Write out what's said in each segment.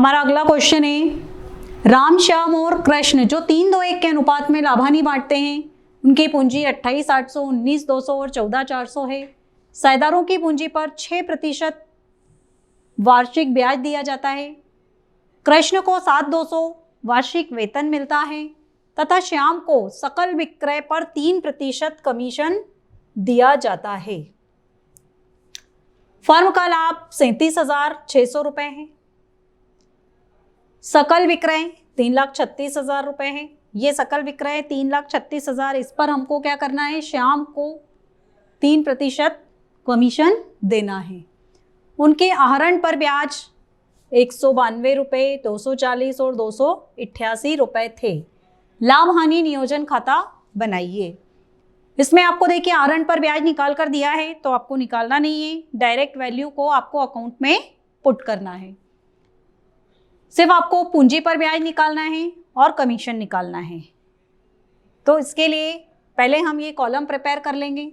हमारा अगला क्वेश्चन है, राम, श्याम और कृष्ण जो 3:1 के अनुपात में लाभानी बांटते हैं, उनकी पूंजी 28,800, 19,200 और 14,400 है। साझेदारों की पूंजी पर 6% वार्षिक ब्याज दिया जाता है। कृष्ण को 7,200 वार्षिक वेतन मिलता है तथा श्याम को सकल विक्रय पर 3% कमीशन दिया जाता है। फर्म का लाभ 37,600 रुपए है। सकल विक्रय 3,36,000 रुपए है। ये सकल विक्रय 3,36,000, इस पर हमको क्या करना है, श्याम को 3% कमीशन देना है। उनके आहरण पर ब्याज 192 रुपये, 240 और 288 रुपए थे। लाभ हानि नियोजन खाता बनाइए। इसमें आपको देखिए आहरण पर ब्याज निकाल कर दिया है, तो आपको निकालना नहीं है, डायरेक्ट वैल्यू को आपको अकाउंट में पुट करना है। सिर्फ आपको पूंजी पर ब्याज निकालना है और कमीशन निकालना है। तो इसके लिए पहले हम ये कॉलम प्रिपेयर कर लेंगे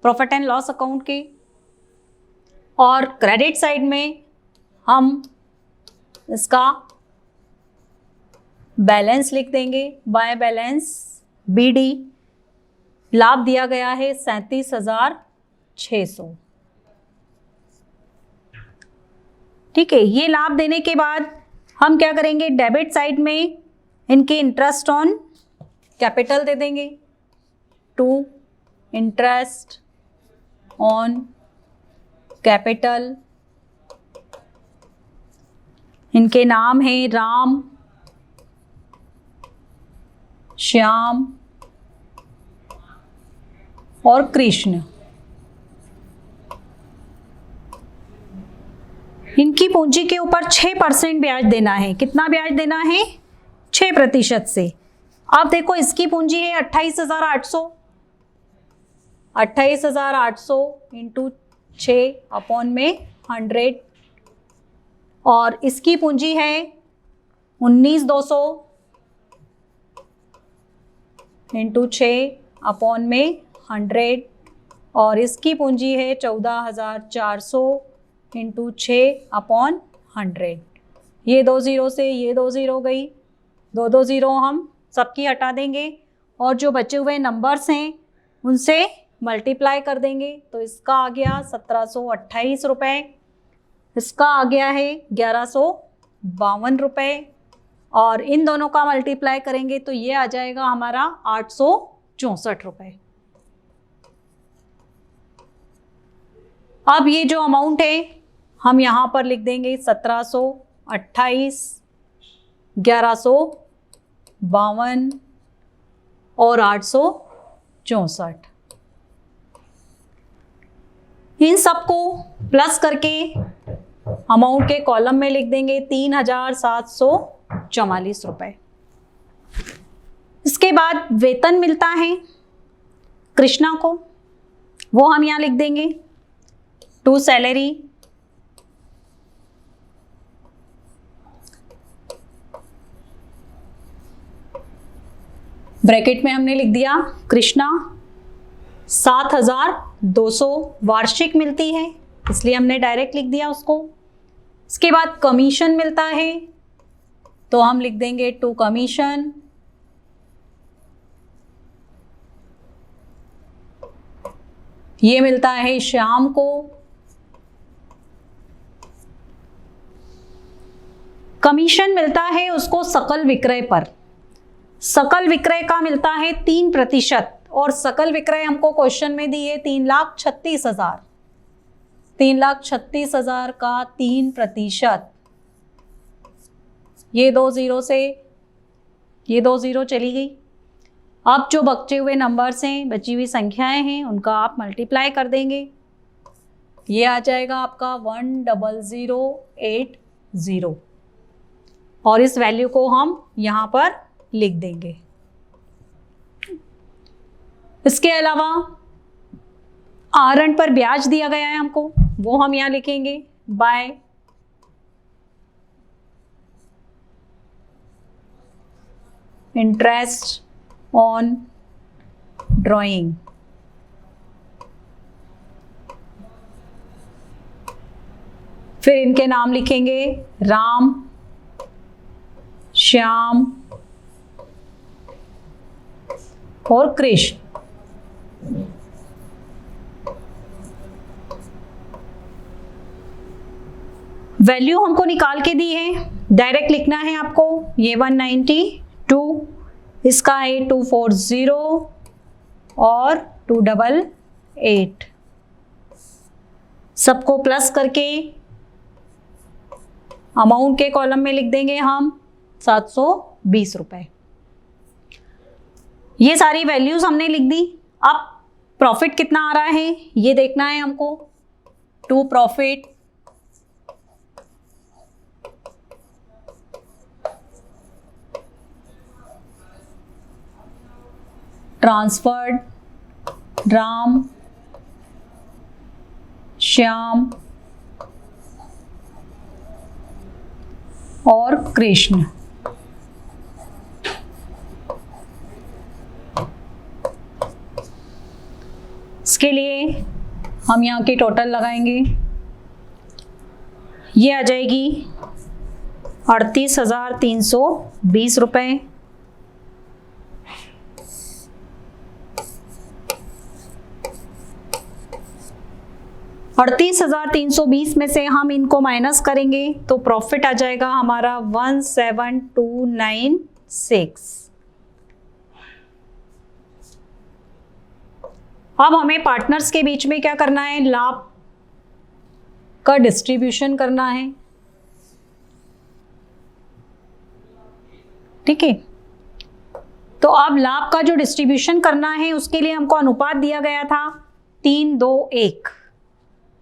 प्रॉफिट एंड लॉस अकाउंट के, और क्रेडिट साइड में हम इसका बैलेंस लिख देंगे। बाय बैलेंस BD लाभ दिया गया है 37,600। ठीक है, ये लाभ देने के बाद हम क्या करेंगे, डेबिट साइड में इनके इंटरेस्ट ऑन कैपिटल दे देंगे, टू इंटरेस्ट ऑन कैपिटल। इनके नाम है राम, श्याम और कृष्ण। इनकी पूंजी के ऊपर 6% ब्याज देना है। कितना ब्याज देना है, 6% से। अब देखो इसकी पूंजी है 28,800, 28,800 इंटू 6 अपॉन में 100, और इसकी पूंजी है 19,200 इंटू 6 अपॉन में 100, और इसकी पूंजी है 14,400 इंटू 6 अपॉन 100। ये 2 0 से ये 2 0 गई, 2 0 हम सबकी हटा देंगे, और जो बचे हुए नंबर्स हैं उनसे मल्टीप्लाई कर देंगे। तो इसका आ गया 1,728 रुपये, इसका आ गया है 1,152 रुपये, और इन दोनों का मल्टीप्लाई करेंगे तो ये आ जाएगा हमारा 864 रुपये। अब ये जो अमाउंट है हम यहाँ पर लिख देंगे 1,728, 1,152 और 864। इन सबको प्लस करके अमाउंट के कॉलम में लिख देंगे 3,744 रुपये। इसके बाद वेतन मिलता है कृष्णा को, वो हम यहाँ लिख देंगे टू सैलरी। ब्रैकेट में हमने लिख दिया कृष्णा 7,200 वार्षिक मिलती है, इसलिए हमने डायरेक्ट लिख दिया उसको। इसके बाद कमीशन मिलता है तो हम लिख देंगे टू कमीशन। ये मिलता है श्याम को। कमीशन मिलता है उसको सकल विक्रय पर। सकल विक्रय का मिलता है 3%, और सकल विक्रय हमको क्वेश्चन में दी है 3,36,000। 3,36,000 का 3%, ये 2 0 से ये 2 0 चली गई। अब जो बचे हुए नंबर्स हैं, बची हुई संख्याएं हैं, उनका आप मल्टीप्लाई कर देंगे। ये आ जाएगा आपका 1,00,80, और इस वैल्यू को हम यहाँ पर लिख देंगे। इसके अलावा आहरण पर ब्याज दिया गया है हमको, वो हम यहाँ लिखेंगे बाय इंटरेस्ट ऑन ड्राइंग। फिर इनके नाम लिखेंगे राम, श्याम और कृष्ण। वैल्यू हमको निकाल के दी है, डायरेक्ट लिखना है आपको। ये 192, इसका है 240 और 288। सबको प्लस करके अमाउंट के कॉलम में लिख देंगे हम 720 रुपए। ये सारी वैल्यूज हमने लिख दी। अब प्रॉफिट कितना आ रहा है ये देखना है हमको। To profit transferred Ram, Shyam और कृष्ण। इसके लिए हम यहाँ की टोटल लगाएंगे। ये आ जाएगी 38,320 रुपये। अड़तीस 320 में से हम इनको माइनस करेंगे तो प्रॉफिट आ जाएगा हमारा 17,296। अब हमें पार्टनर्स के बीच में क्या करना है, लाभ का डिस्ट्रीब्यूशन करना है। ठीक है, तो अब लाभ का जो डिस्ट्रीब्यूशन करना है उसके लिए हमको अनुपात दिया गया था 3-2-1।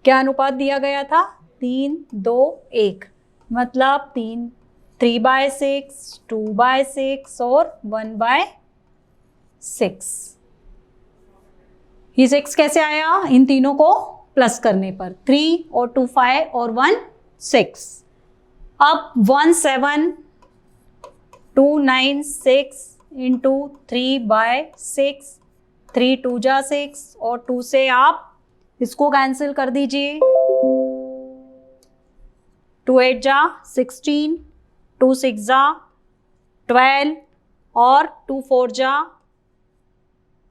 क्या अनुपात दिया गया था? 3-2-1, मतलब 3/6, 2/6 और 1/6। ये 6 कैसे आया? इन तीनों को प्लस करने पर 3 और 2 5 और 1 6। अब 17,296 इंटू 3/6, 3 2 जा 6 और 2 से आप इसको कैंसिल कर दीजिए। 2 8 जा 16, 2 6 जा 12 और 2 4 जा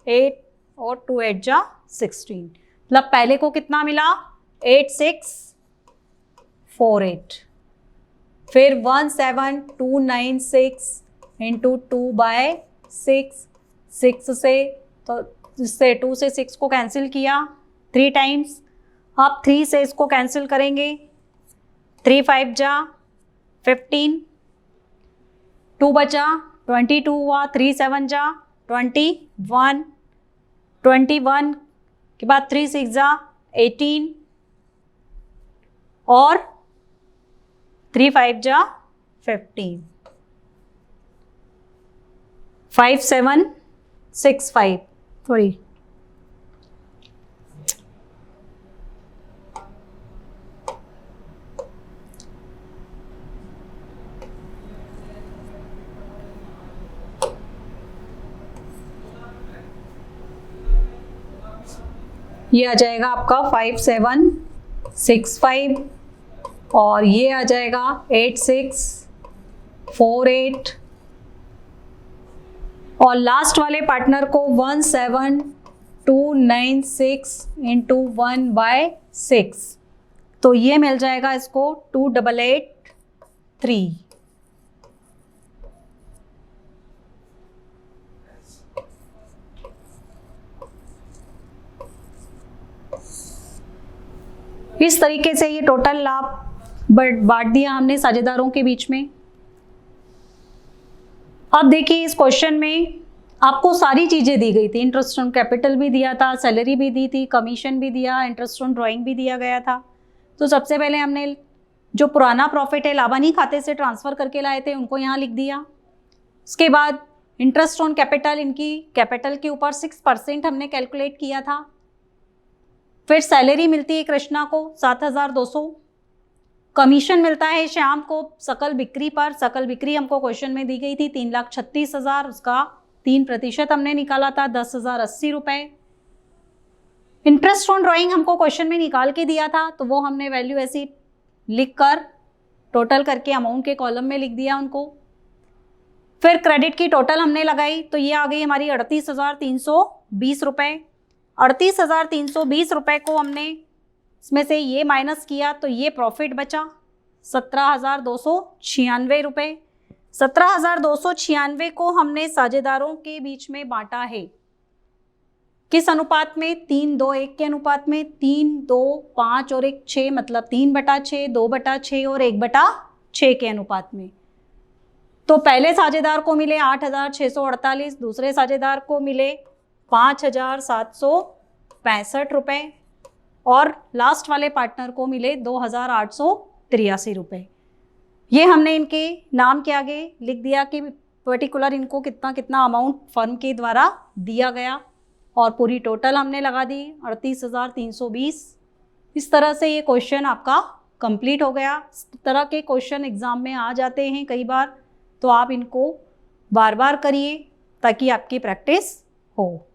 8 और 2 8 जा 16। मतलब पहले को कितना मिला? 8648। फिर 17,296 इंटू 2/6, 6 से, तो इससे 2 से 6 को कैंसिल किया 3 टाइम्स। अब 3 से इसको कैंसिल करेंगे, 3 5 जा 15, 2 बचा 22 हुआ, 3 7 जा 21, 21 के बाद 3 6 जा 18 और 3 5 जा 15, 5765 सॉरी ये आ जाएगा आपका 5765 और ये आ जाएगा 8648 और लास्ट वाले पार्टनर को 17,296 इंटू 1/6, तो ये मिल जाएगा इसको 2883। इस तरीके से ये टोटल लाभ बांट दिया हमने साझेदारों के बीच में। अब देखिए इस क्वेश्चन में आपको सारी चीजें दी गई थी, इंटरेस्ट ऑन कैपिटल भी दिया था, सैलरी भी दी थी, कमीशन भी दिया, इंटरेस्ट ऑन ड्राइंग भी दिया गया था। तो सबसे पहले हमने जो पुराना प्रॉफिट है लाभानी खाते से ट्रांसफर करके लाए थे उनको यहाँ लिख दिया। उसके बाद इंटरेस्ट ऑन कैपिटल, इनकी कैपिटल के ऊपर 6% हमने कैलकुलेट किया था। फिर सैलरी मिलती है कृष्णा को 7,200, कमीशन मिलता है श्याम को सकल बिक्री पर। सकल बिक्री हमको क्वेश्चन में दी गई थी 3,36,000, उसका 3% हमने निकाला था 10,080 रुपए। इंटरेस्ट ऑन ड्राइंग हमको क्वेश्चन में निकाल के दिया था तो वो हमने वैल्यू ऐसी लिखकर टोटल करके अमाउंट के कॉलम में लिख दिया उनको। फिर क्रेडिट की टोटल हमने लगाई तो ये आ गई हमारी 38,320 रुपये। 38,320 रुपये को हमने इसमें से ये माइनस किया तो ये प्रॉफिट बचा 17,296 रुपये। 17,296 को हमने साझेदारों के बीच में बांटा है किस अनुपात में? 3:2:1 के अनुपात में। 3:2:5 और 1:6 मतलब 3/6, 2/6 और 1/6 के अनुपात में। तो पहले साझेदार को मिले 8,648, दूसरे साझेदार को मिले 5,765 रुपये और लास्ट वाले पार्टनर को मिले 2,883 रुपये। ये हमने इनके नाम के आगे लिख दिया कि पर्टिकुलर इनको कितना कितना अमाउंट फर्म के द्वारा दिया गया और पूरी टोटल हमने लगा दी 38,320। इस तरह से ये क्वेश्चन आपका कंप्लीट हो गया। इस तरह के क्वेश्चन एग्ज़ाम में आ जाते हैं कई बार, तो आप इनको बार बार करिए ताकि आपकी प्रैक्टिस हो।